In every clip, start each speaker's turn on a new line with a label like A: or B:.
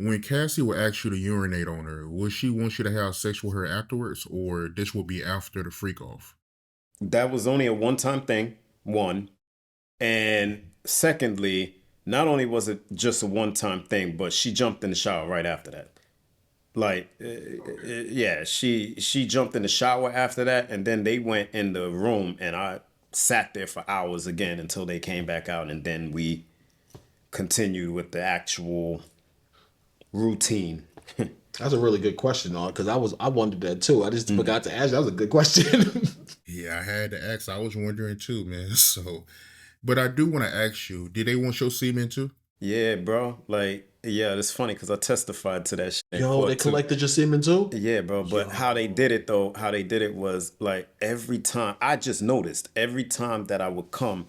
A: when Cassie would ask you to urinate on her, would she want you to have sex with her afterwards, or this will be after the freak off?
B: That was only a one-time thing, one. And secondly, not only was it just a one-time thing, but she jumped in the shower right after that. Like, yeah, she jumped in the shower after that, and then they went in the room, and I sat there for hours again until they came back out, and then we continued with the actual routine.
C: That's a really good question, though, because I wondered that too. I just forgot to ask. That was a good question.
A: Yeah, I had to ask. I was wondering too, man. So, but I do want to ask you: did they want your semen too?
B: Yeah, bro. Like, yeah, it's funny because I testified to that shit in
C: Yo, they
B: court too.
C: collected your semen too?
B: Yeah, bro. But how they did it though, how they did it was like every time I just noticed every time that I would come,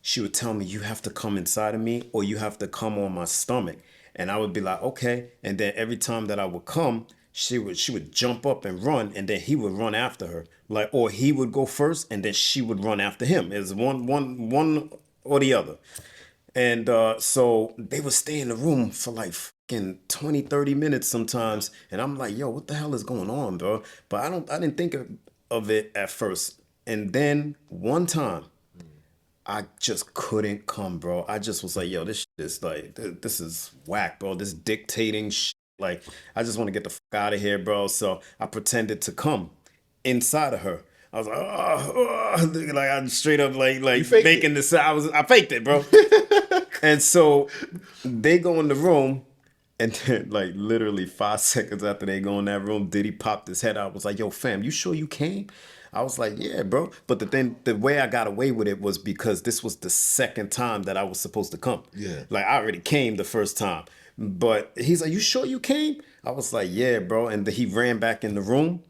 B: she would tell me, you have to come inside of me or you have to come on my stomach. And I would be like, okay. And then every time that I would come, she would jump up and run, and then he would run after her. Like, or he would go first and then she would run after him. It's one or the other. And so they would stay in the room for like fucking 20, 30 minutes sometimes. And I'm like, yo, what the hell is going on, bro? But I didn't think of it at first. And then one time, I just couldn't come, bro. I just was like, yo, this shit is like, this is whack, bro. This dictating shit. Like, I just want to get the fuck out of here, bro. So I pretended to come inside of her. I was like, like I'm straight up
C: You
B: like
C: faked
B: making
C: it.
B: this. I faked it, bro. And so they go in the room, and then like literally 5 seconds after they go in that room, Diddy popped his head out. Was like, "Yo, fam, you sure you came?" I was like, "Yeah, bro." But the way I got away with it was because this was the second time that I was supposed to come.
C: Yeah.
B: Like I already came the first time, but he's like, "You sure you came?" I was like, "Yeah, bro." And then he ran back in the room.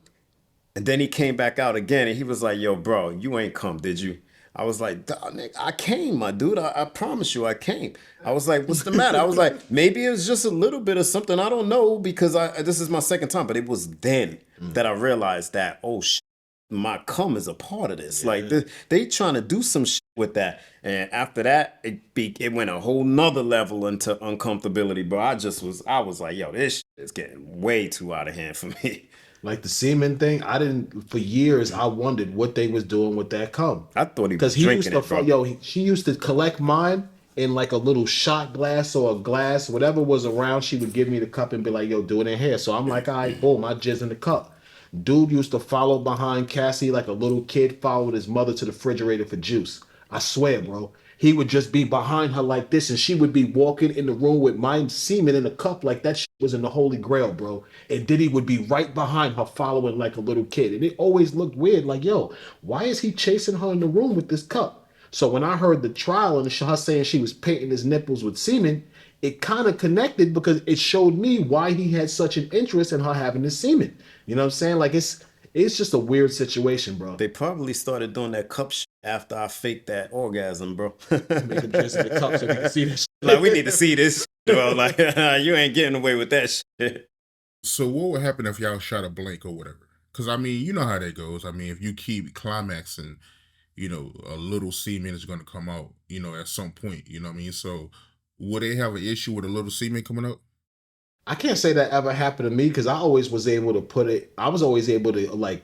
B: And then he came back out again and he was like, yo, bro, you ain't come, did you? I was like, "Dawg, nigga, I came, my dude. I promise you I came." I was like, what's the matter? I was like, maybe it was just a little bit of something. I don't know because this is my second time. But it was then that I realized that, oh, shit, my cum is a part of this. Like they trying to do some shit with that. And after that, it went a whole nother level into uncomfortability, bro. I was like, yo, this shit is getting way too out of hand for me.
C: Like the semen thing, I didn't for years. I wondered what they was doing with that cum,
B: I thought he was
C: because he used
B: drinking
C: to
B: it, bro.
C: she used to collect mine in like a little shot glass or a glass, whatever was around. She would give me the cup and be like, "Yo, do it in here." So I'm like, "All right, boom, I jizz in the cup." Dude used to follow behind Cassie like a little kid followed his mother to the refrigerator for juice. I swear, bro. He would just be behind her like this, and she would be walking in the room with my semen in a cup like that shit was in the Holy Grail, bro. And Diddy would be right behind her following like a little kid. And it always looked weird, like, yo, why is he chasing her in the room with this cup? So when I heard the trial and her saying she was painting his nipples with semen, it kind of connected because it showed me why he had such an interest in her having this semen. You know what I'm saying? Like it's just a weird situation, bro.
B: They probably started doing that cup shit after I faked that orgasm, bro.
C: Make a dress in the cup so we can see this.
B: Like, we need to see this shit, bro. Like, you ain't getting away with that shit.
A: So what would happen if y'all shot a blank or whatever? Because I mean, you know how that goes. I mean, if you keep climaxing, a little semen is going to come out, at some point. You know what I mean? So would they have an issue with a little semen coming out?
C: I can't say that ever happened to me because I always was able to put it. I was always able to like,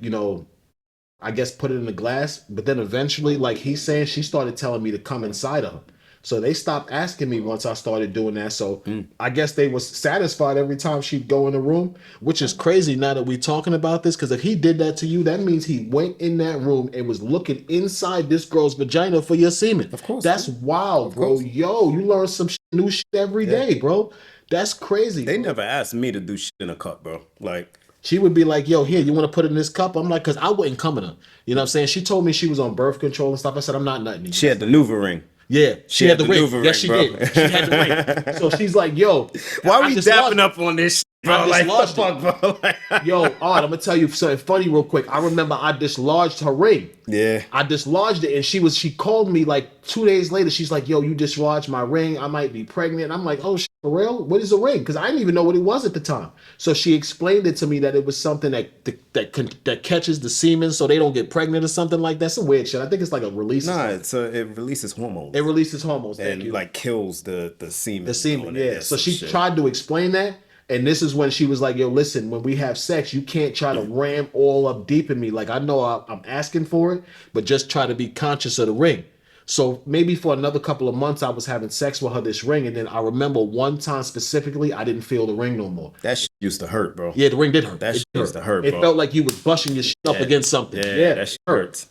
C: I guess put it in the glass. But then eventually, like he's saying, she started telling me to come inside of her. So they stopped asking me once I started doing that. So I guess they was satisfied every time she'd go in the room, which is crazy now that we talking about this. Because if he did that to you, that means he went in that room and was looking inside this girl's vagina for your semen.
B: Of course,
C: That's
B: man.
C: wild,
B: Of
C: bro.
B: course.
C: Yo, you learn some new shit every day, bro. That's crazy.
B: They
C: bro.
B: never asked me to do shit in a cup, bro. Like,
C: She would be like, yo, here, you want to put it in this cup? I'm like, because I wouldn't come in her. You know what I'm saying? She told me she was on birth control and stuff. I said, I'm not nutting you.
B: she had the Nuva ring.
C: Yeah, she had the ring.
B: Nuva
C: Yes, she
B: ring,
C: did.
B: bro.
C: She had the ring. So she's like, yo,
B: Why
C: I
B: we
C: dislodged
B: dapping up on this shit, bro?
C: I
B: Like, the
C: dislodged
B: fuck, bro? Like,
C: Yo, Art, I'm gonna tell you something funny real quick. I remember I dislodged her ring.
B: yeah.
C: I dislodged it, and she called me like 2 days later. She's like, "Yo, you dislodged my ring. I might be pregnant." I'm like, "Oh shit, for real? What is a ring? Because I didn't even know what it was at the time. So she explained it to me that it was something that catches the semen so they don't get pregnant or something like that. Some weird shit. I think it's like a release or
B: Nah,
C: something.
B: it releases
C: It
B: hormones
C: releases hormones. Thank
B: and
C: you.
B: like kills the
C: The
B: semen
C: semen,
B: on it.
C: yeah.
B: Yeah,
C: So
B: some
C: she
B: shit.
C: tried to explain that. And this is when she was like, yo, listen, when we have sex, you can't try to ram all up deep in me. Like, I know I'm asking for it, but just try to be conscious of the ring. So maybe for another couple of months, I was having sex with her, this ring. And then I remember one time specifically, I didn't feel the ring no more.
B: That shit used to hurt, bro.
C: Yeah, the ring did hurt.
B: That
C: It
B: shit
C: did
B: used
C: hurt.
B: to hurt,
C: It
B: bro.
C: felt like you was brushing your shit up
B: Yeah,
C: against something.
B: yeah,
C: Yeah,
B: that
C: it
B: shit
C: hurt.
B: hurts.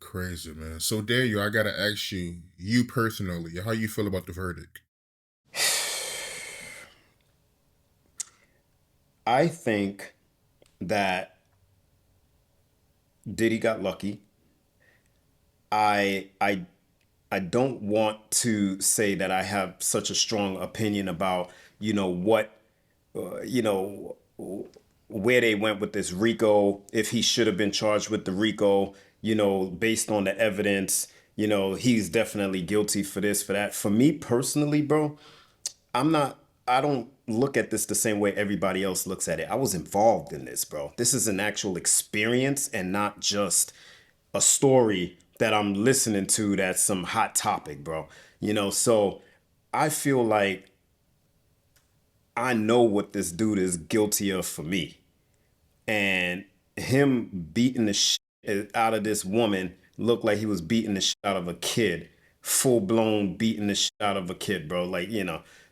A: Crazy, man. So Daniel, I gotta ask you, you personally, how you feel about the verdict?
B: I think that Diddy got lucky. I I I don't want to say that I have such a strong opinion about, what, you know, where they went with this Rico, if he should have been charged with the Rico, based on the evidence, he's definitely guilty for this, for that. For me personally, bro, I don't look at this the same way everybody else looks at it. I was involved in this, bro. This is an actual experience and not just a story that I'm listening to that's some hot topic, bro. So I feel like I know what this dude is guilty of for me. And him beating the shit out of this woman looked like he was beating the shit out of a kid, full blown beating the shit out of a kid, bro. Like,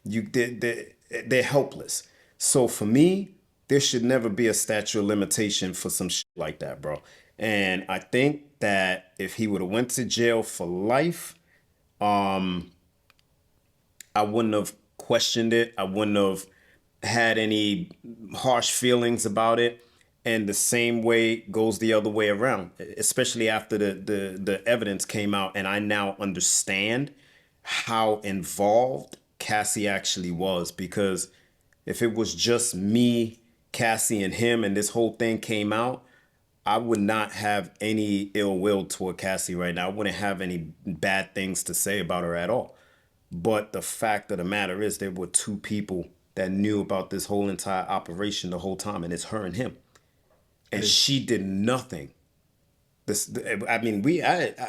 B: they're helpless. So for me, there should never be a statute of limitation for some shit like that, bro. And I think that if he would have went to jail for life, I wouldn't have questioned it. I wouldn't have had any harsh feelings about it. And the same way goes the other way around, especially after the evidence came out. And I now understand how involved Cassie actually was. Because if it was just me, Cassie, and him, and this whole thing came out, I would not have any ill will toward Cassie right now. I wouldn't have any bad things to say about her at all. But the fact of the matter is, there were two people that knew about this whole entire operation the whole time, and it's her and him. And she did nothing. I mean,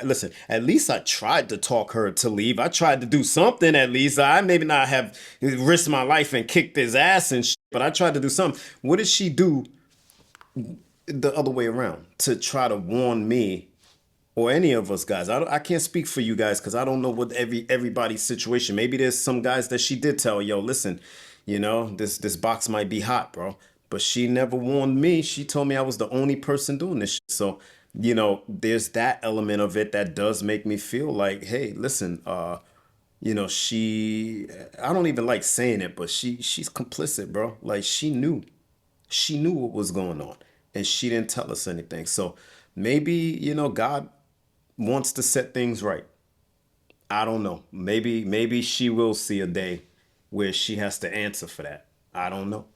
B: listen. At least I tried to talk her to leave. I tried to do something. At least I maybe not have risked my life and kicked his ass and shit, but I tried to do something. What did she do the other way around to try to warn me or any of us guys? I can't speak for you guys because I don't know what everybody's situation. Maybe there's some guys that she did tell, yo, listen, this box might be hot, bro. But she never warned me. She told me I was the only person doing this shit. So, there's that element of it that does make me feel like, hey, listen, she, I don't even like saying it, but she's complicit, bro. Like she knew what was going on and she didn't tell us anything. So maybe, God wants to set things right. I don't know. Maybe she will see a day where she has to answer for that. I don't know.